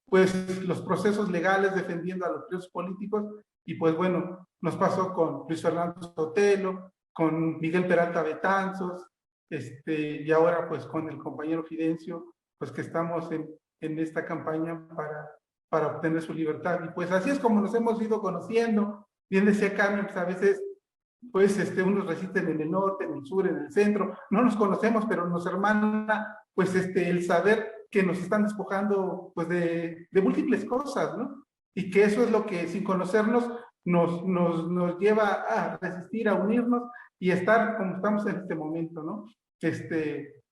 pues los procesos legales, defendiendo a los presos políticos, y pues bueno, nos pasó con Luis Fernando Sotelo, con Miguel Peralta Betanzos, y ahora pues con el compañero Fidencio, pues que estamos en esta campaña para obtener su libertad. Y pues así es como nos hemos ido conociendo. Bien decía Carmen, pues a veces pues unos resisten en el norte, en el sur, en el centro, no nos conocemos, pero nos hermana pues el saber que nos están despojando pues de múltiples cosas, ¿no? Y que eso es lo que sin conocernos nos lleva a resistir, a unirnos y estar como estamos en este momento, ¿no?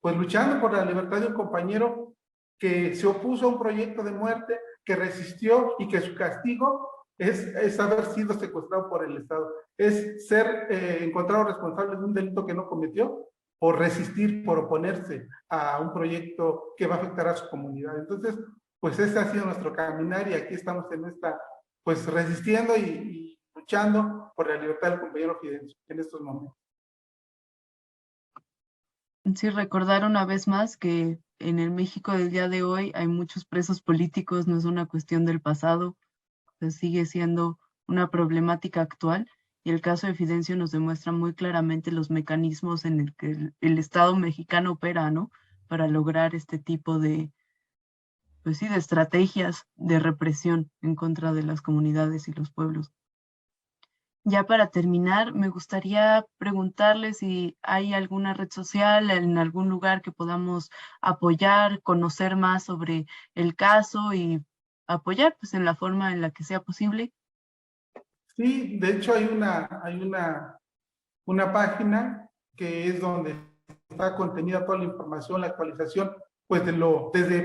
Pues luchando por la libertad de un compañero que se opuso a un proyecto de muerte, que resistió, y que su castigo es haber sido secuestrado por el Estado, es ser encontrado responsable de un delito que no cometió, por resistir, por oponerse a un proyecto que va a afectar a su comunidad. Entonces, pues ese ha sido nuestro caminar, y aquí estamos en esta, pues resistiendo y luchando por la libertad del compañero Fidencio en estos momentos. Sí, recordar una vez más que en el México del día de hoy hay muchos presos políticos, no es una cuestión del pasado, pues sigue siendo una problemática actual, y el caso de Fidencio nos demuestra muy claramente los mecanismos en el que el Estado mexicano opera, ¿no? Para lograr este tipo de, pues sí, de estrategias de represión en contra de las comunidades y los pueblos. Ya para terminar, me gustaría preguntarle si hay alguna red social, en algún lugar que podamos apoyar, conocer más sobre el caso y apoyar pues en la forma en la que sea posible. Sí, de hecho hay una página que es donde está contenida toda la información, la actualización, pues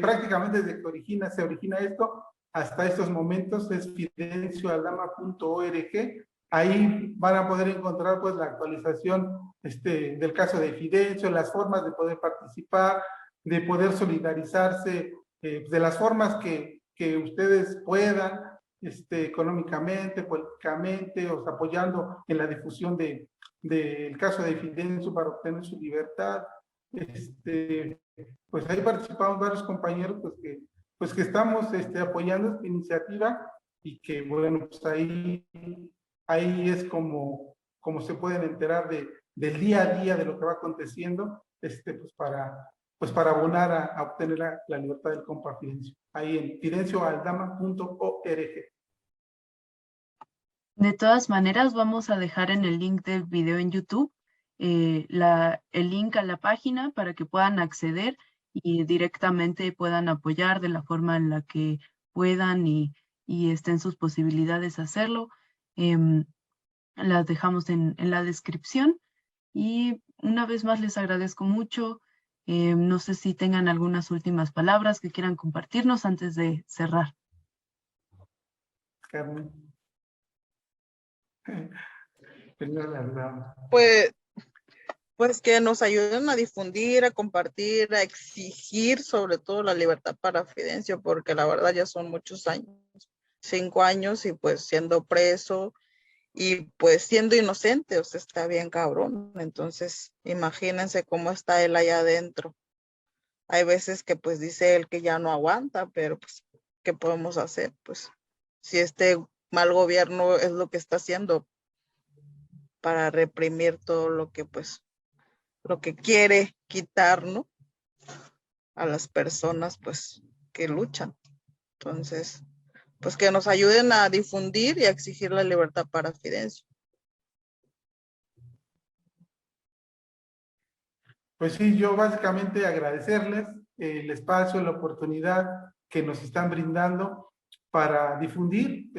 prácticamente desde que se origina esto hasta estos momentos, es fidencioaldama.org. Ahí van a poder encontrar pues la actualización del caso de Fidencio, las formas de poder participar, de poder solidarizarse, de las formas que ustedes puedan, económicamente, políticamente, o sea, apoyando en la difusión del caso de Fidencio para obtener su libertad. Pues ahí participamos varios compañeros pues que estamos apoyando esta iniciativa, y que bueno, pues ahí es como se pueden enterar del día a día de lo que va aconteciendo, pues para abonar a obtener la libertad del compa Fidencio, ahí en fidencioaldama.org. De todas maneras, vamos a dejar en el link del video en YouTube el link a la página para que puedan acceder y directamente puedan apoyar de la forma en la que puedan y estén sus posibilidades hacerlo. Las dejamos en la descripción y una vez más les agradezco mucho. No sé si tengan algunas últimas palabras que quieran compartirnos antes de cerrar. Carmen. Primero las damas. Pues que nos ayuden a difundir, a compartir, a exigir sobre todo la libertad para Fidencio, porque la verdad ya son muchos años, 5 años, y pues siendo preso y pues siendo inocente, o sea, está bien cabrón. Entonces, imagínense cómo está él allá adentro. Hay veces que pues dice él que ya no aguanta, pero pues, ¿qué podemos hacer? Pues, si este mal gobierno es lo que está haciendo para reprimir todo lo que pues, lo que quiere quitar, ¿no? A las personas pues que luchan. Entonces, pues que nos ayuden a difundir y a exigir la libertad para Fidencio. Pues sí, yo básicamente agradecerles el espacio, la oportunidad que nos están brindando para difundir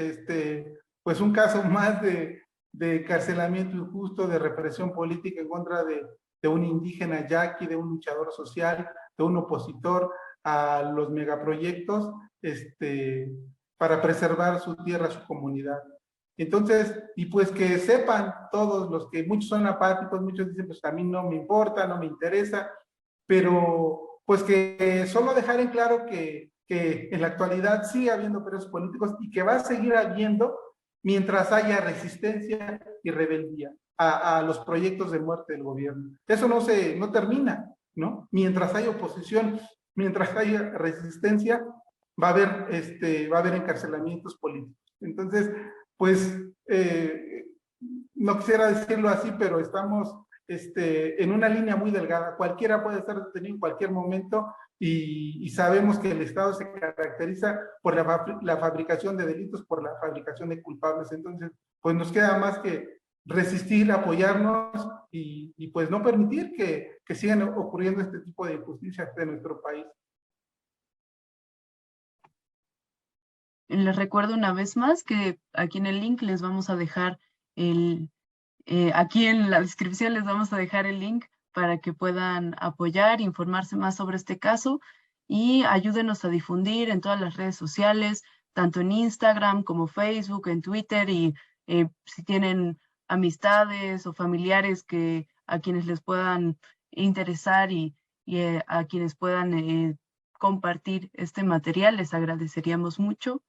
pues un caso más de encarcelamiento injusto, de represión política en contra de un indígena yaqui, de un luchador social, de un opositor a los megaproyectos, para preservar su tierra, su comunidad. Entonces, y pues que sepan todos los que muchos son apáticos, muchos dicen, pues a mí no me importa, no me interesa, pero pues que solo dejar en claro que en la actualidad sigue habiendo presos políticos y que va a seguir habiendo mientras haya resistencia y rebeldía a los proyectos de muerte del gobierno. Eso no termina, ¿no? Mientras haya oposición, mientras haya resistencia, va a haber encarcelamientos políticos. Entonces, pues, no quisiera decirlo así, pero estamos en una línea muy delgada. Cualquiera puede estar detenido en cualquier momento y sabemos que el Estado se caracteriza por la fabricación de delitos, por la fabricación de culpables. Entonces, pues nos queda más que resistir, apoyarnos y pues no permitir que sigan ocurriendo este tipo de injusticias en nuestro país. Les recuerdo una vez más que aquí en el link les vamos a dejar aquí en la descripción les vamos a dejar el link para que puedan apoyar, informarse más sobre este caso y ayúdenos a difundir en todas las redes sociales, tanto en Instagram como Facebook, en Twitter, y si tienen amistades o familiares a quienes les puedan interesar y a quienes puedan compartir este material, les agradeceríamos mucho.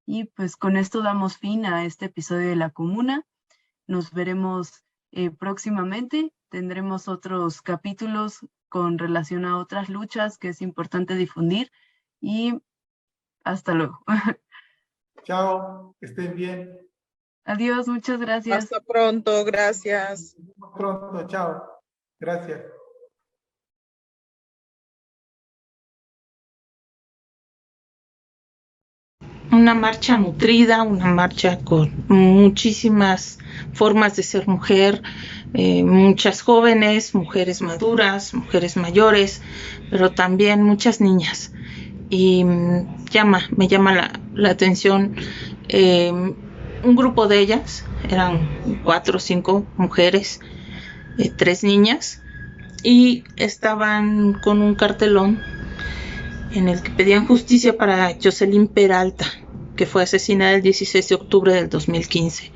Y pues con esto damos fin a este episodio de La Comuna. Nos veremos próximamente. Tendremos otros capítulos con relación a otras luchas que es importante difundir. Y hasta luego. Chao, que estén bien. Adiós, muchas gracias. Hasta pronto, gracias. Hasta pronto, chao. Gracias. Una marcha nutrida, una marcha con muchísimas formas de ser mujer, muchas jóvenes, mujeres maduras, mujeres mayores, pero también muchas niñas. Y me llama la atención un grupo de ellas, eran 4 o 5 mujeres, 3 niñas, y estaban con un cartelón en el que pedían justicia para Jocelyn Peralta, que fue asesinada el 16 de octubre del 2015.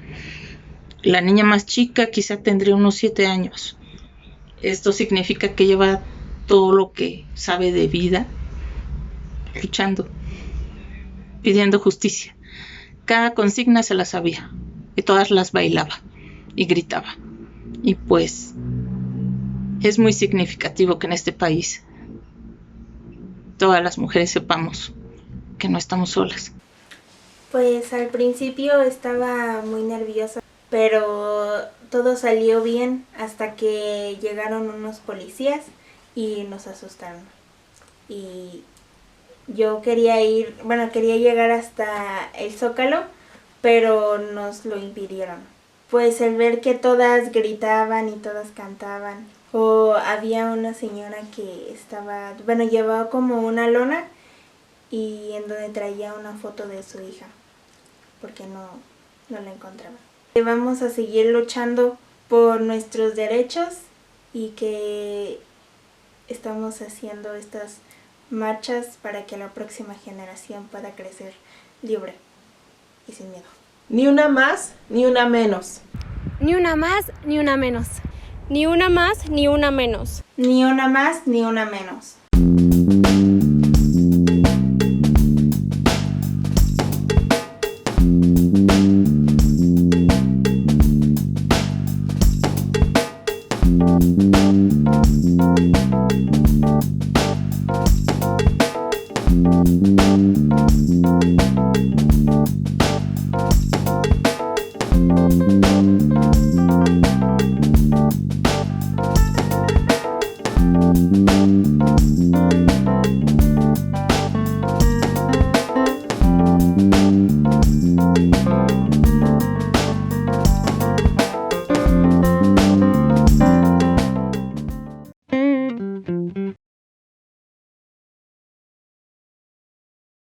La niña más chica quizá tendría unos 7 años. Esto significa que lleva todo lo que sabe de vida, luchando, pidiendo justicia. Cada consigna se la sabía y todas las bailaba y gritaba. Y pues es muy significativo que en este país todas las mujeres sepamos que no estamos solas. Pues al principio estaba muy nerviosa, pero todo salió bien hasta que llegaron unos policías y nos asustaron. Y yo quería llegar hasta el Zócalo, pero nos lo impidieron. Pues el ver que todas gritaban y todas cantaban O había una señora que estaba, llevaba como una lona y en donde traía una foto de su hija, porque no la encontraba. Vamos a seguir luchando por nuestros derechos y que estamos haciendo estas marchas para que la próxima generación pueda crecer libre y sin miedo. Ni una más, ni una menos. Ni una más, ni una menos. Ni una más, ni una menos. Ni una más, ni una menos.